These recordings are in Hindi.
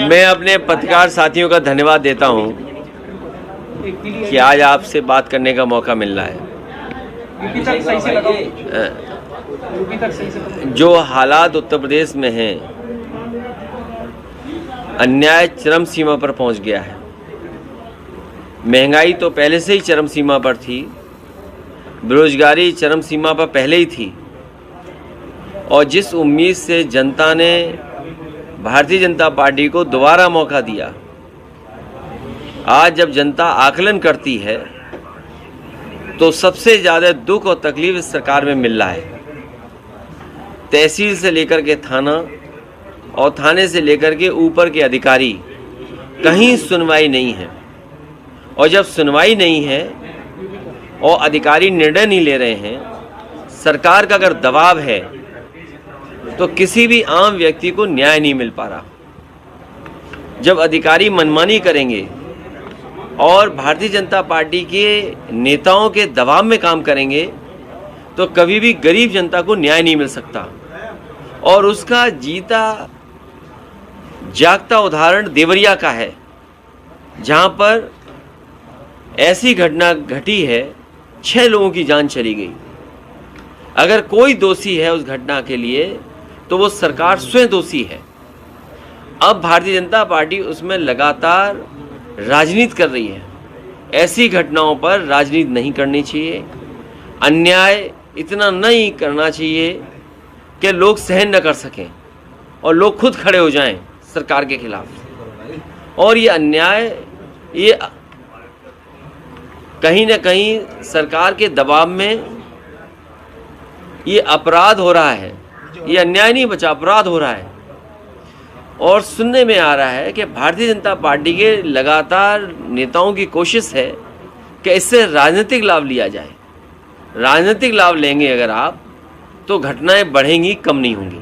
मैं अपने पत्रकार साथियों का धन्यवाद देता हूं कि आज आपसे बात करने का मौका मिल रहा है। जो हालात उत्तर प्रदेश में हैं, अन्याय चरम सीमा पर पहुंच गया है। महंगाई तो पहले से ही चरम सीमा पर थी, बेरोजगारी चरम सीमा पर पहले ही थी, और जिस उम्मीद से जनता ने भारतीय जनता पार्टी को दोबारा मौका दिया, आज जब जनता आकलन करती है तो सबसे ज़्यादा दुख और तकलीफ इस सरकार में मिल रहा है। तहसील से लेकर के थाना और थाने से लेकर के ऊपर के अधिकारी, कहीं सुनवाई नहीं है। और जब सुनवाई नहीं है और अधिकारी निर्णय नहीं ले रहे हैं, सरकार का अगर दबाव है तो किसी भी आम व्यक्ति को न्याय नहीं मिल पा रहा। जब अधिकारी मनमानी करेंगे और भारतीय जनता पार्टी के नेताओं के दबाव में काम करेंगे तो कभी भी गरीब जनता को न्याय नहीं मिल सकता। और उसका जीता जागता उदाहरण देवरिया का है, जहां पर ऐसी घटना घटी है, 6 लोगों की जान चली गई। अगर कोई दोषी है उस घटना के लिए तो वो सरकार स्वयं दोषी है। अब भारतीय जनता पार्टी उसमें लगातार राजनीति कर रही है। ऐसी घटनाओं पर राजनीति नहीं करनी चाहिए। अन्याय इतना नहीं करना चाहिए कि लोग सहन न कर सकें और लोग खुद खड़े हो जाएं सरकार के खिलाफ। और ये अन्याय, ये कहीं ना कहीं सरकार के दबाव में ये अपराध हो रहा है। ये अन्याय नहीं बचा, अपराध हो रहा है। और सुनने में आ रहा है कि भारतीय जनता पार्टी के लगातार नेताओं की कोशिश है कि इससे राजनीतिक लाभ लिया जाए। राजनीतिक लाभ लेंगे अगर आप तो घटनाएं बढ़ेंगी, कम नहीं होंगी।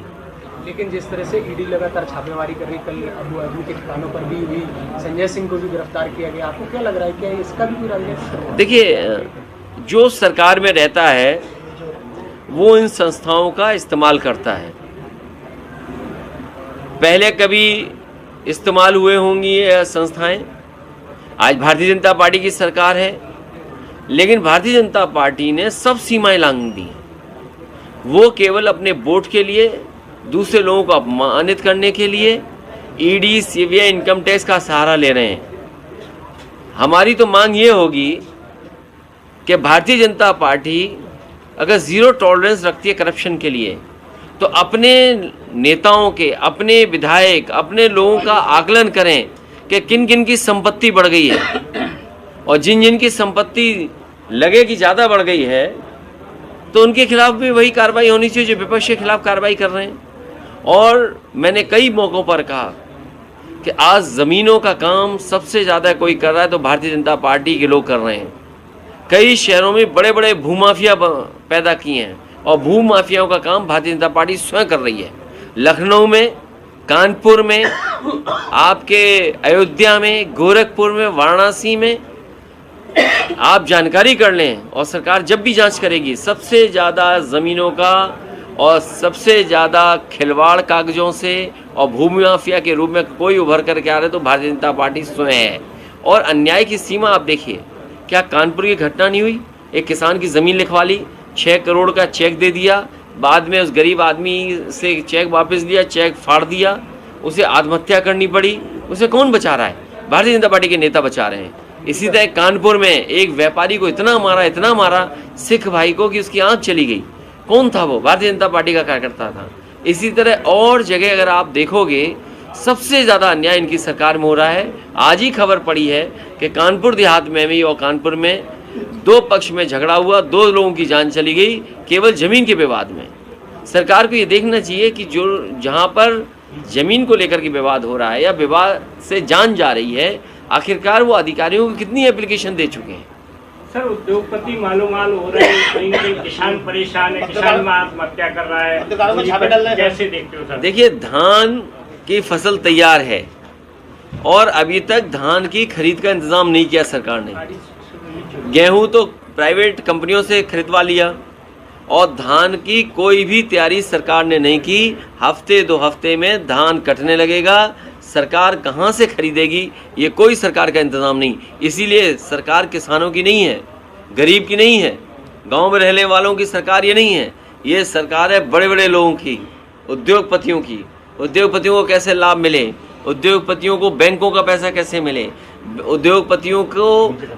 लेकिन जिस तरह से ईडी लगातार छापेमारी कर रही, कल अबू आदमी के ठिकानों पर भी हुई, संजय सिंह को भी गिरफ्तार किया गया, आपको क्या लग रहा है, क्या इसका भी कोई राजनीति? देखिए, जो सरकार में रहता है वो इन संस्थाओं का इस्तेमाल करता है। पहले कभी इस्तेमाल हुए होंगी ये संस्थाएं, आज भारतीय जनता पार्टी की सरकार है, लेकिन भारतीय जनता पार्टी ने सब सीमाएं लांघ दी। वो केवल अपने वोट के लिए, दूसरे लोगों को अपमानित करने के लिए ईडी, सीबीआई, इनकम टैक्स का सहारा ले रहे हैं। हमारी तो मांग ये होगी कि भारतीय जनता पार्टी अगर ज़ीरो टॉलरेंस रखती है करप्शन के लिए, तो अपने नेताओं के, अपने विधायक, अपने लोगों का आकलन करें कि किन किन की संपत्ति बढ़ गई है, और जिन जिन की संपत्ति लगे कि ज़्यादा बढ़ गई है तो उनके खिलाफ भी वही कार्रवाई होनी चाहिए जो विपक्ष के खिलाफ कार्रवाई कर रहे हैं। और मैंने कई मौक़ों पर कहा कि आज ज़मीनों का काम सबसे ज़्यादा कोई कर रहा है तो भारतीय जनता पार्टी के लोग कर रहे हैं। कई शहरों में बड़े बड़े भूमाफिया पैदा किए हैं और भूमाफियाओं का काम भारतीय जनता पार्टी स्वयं कर रही है। लखनऊ में, कानपुर में, आपके अयोध्या में, गोरखपुर में, वाराणसी में आप जानकारी कर लें। और सरकार जब भी जांच करेगी, सबसे ज़्यादा ज़मीनों का और सबसे ज़्यादा खिलवाड़ कागज़ों से और भूमि माफिया के रूप में कोई उभर करके आ रहे तो भारतीय जनता पार्टी स्वयं है। और अन्याय की सीमा आप देखिए, क्या कानपुर की घटना नहीं हुई? एक किसान की ज़मीन लिखवा ली, 6 करोड़ का चेक दे दिया, बाद में उस गरीब आदमी से चेक वापस लिया, चेक फाड़ दिया, उसे आत्महत्या करनी पड़ी। उसे कौन बचा रहा है? भारतीय जनता पार्टी के नेता बचा रहे हैं। इसी तरह कानपुर में एक व्यापारी को इतना मारा सिख भाई को कि उसकी आंख चली गई। कौन था वो? भारतीय जनता पार्टी का कार्यकर्ता था। इसी तरह और जगह अगर आप देखोगे, सबसे ज़्यादा अन्याय इनकी सरकार में हो रहा है। आज ही खबर पड़ी है कि कानपुर देहात में भी और कानपुर में 2 पक्ष में झगड़ा हुआ, 2 लोगों की जान चली गई केवल ज़मीन के विवाद में। सरकार को ये देखना चाहिए कि जो जहाँ पर ज़मीन को लेकर के विवाद हो रहा है या विवाद से जान जा रही है, आखिरकार वो अधिकारियों को कितनी एप्लीकेशन दे चुके हैं। सर, उद्योगपति मालोमाल हो रहे हैं, कहीं किसान परेशान है, किसान आत्महत्या कर रहा है, कैसे देखते हो सर? देखिए, धान की फसल तैयार है और अभी तक धान की खरीद का इंतजाम नहीं किया सरकार ने। गेहूं तो प्राइवेट कंपनियों से खरीदवा लिया और धान की कोई भी तैयारी सरकार ने नहीं की। हफ्ते 2 हफ्ते में धान कटने लगेगा, सरकार कहाँ से खरीदेगी, ये कोई सरकार का इंतज़ाम नहीं। इसीलिए सरकार किसानों की नहीं है, गरीब की नहीं है, गांव में रहने वालों की सरकार ये नहीं है। ये सरकार है बड़े बड़े लोगों की, उद्योगपतियों की। उद्योगपतियों को कैसे लाभ मिले, उद्योगपतियों को बैंकों का पैसा कैसे मिले, उद्योगपतियों को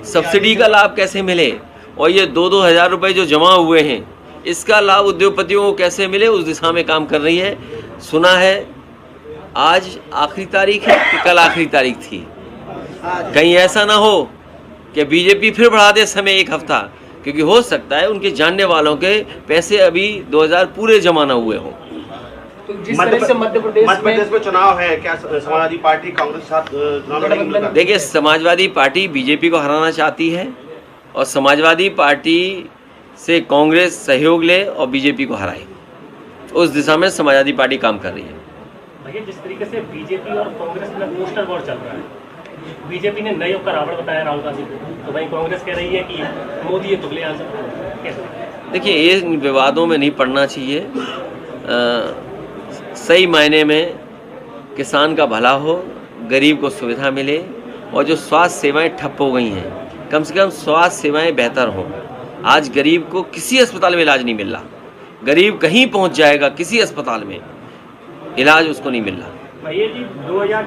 सब्सिडी का लाभ कैसे मिले, और ये 2-2 हज़ार रुपये जो जमा हुए हैं इसका लाभ उद्योगपतियों को कैसे मिले, उस दिशा में काम कर रही है। सुना है आज आखिरी तारीख है कि कल आखिरी तारीख थी, कहीं ऐसा ना हो कि बीजेपी फिर बढ़ा दे समय 1 हफ्ता, क्योंकि हो सकता है उनके जानने वालों के पैसे अभी 2000 पूरे जमा ना हुए हों। तो जिस तरह से मध्य प्रदेश में चुनाव है, क्या समाजवादी पार्टी कांग्रेस के साथ चुनाव लड़ेगी? देखिए, समाजवादी पार्टी बीजेपी को हराना चाहती है और समाजवादी पार्टी से कांग्रेस सहयोग ले और बीजेपी को हराए, उस दिशा में समाजवादी पार्टी काम कर रही है। भैया, जिस तरीके से बीजेपी और कांग्रेस में पोस्टर वॉर चल रहा है, बीजेपी ने नए का रावण बताया राहुल गांधी को, तो भाई कांग्रेस कह रही है कि मोदी ये तुगले आंसर। कैसे? देखिए, ये विवादों में नहीं पड़ना चाहिए। सही मायने में किसान का भला हो, गरीब को सुविधा मिले, और जो स्वास्थ्य सेवाएं ठप हो गई हैं कम से कम स्वास्थ्य सेवाएं बेहतर हों। आज गरीब को किसी अस्पताल में इलाज नहीं मिल रहा, गरीब कहीं पहुंच जाएगा किसी अस्पताल में, इलाज उसको नहीं मिल रहा। भैया जी 2000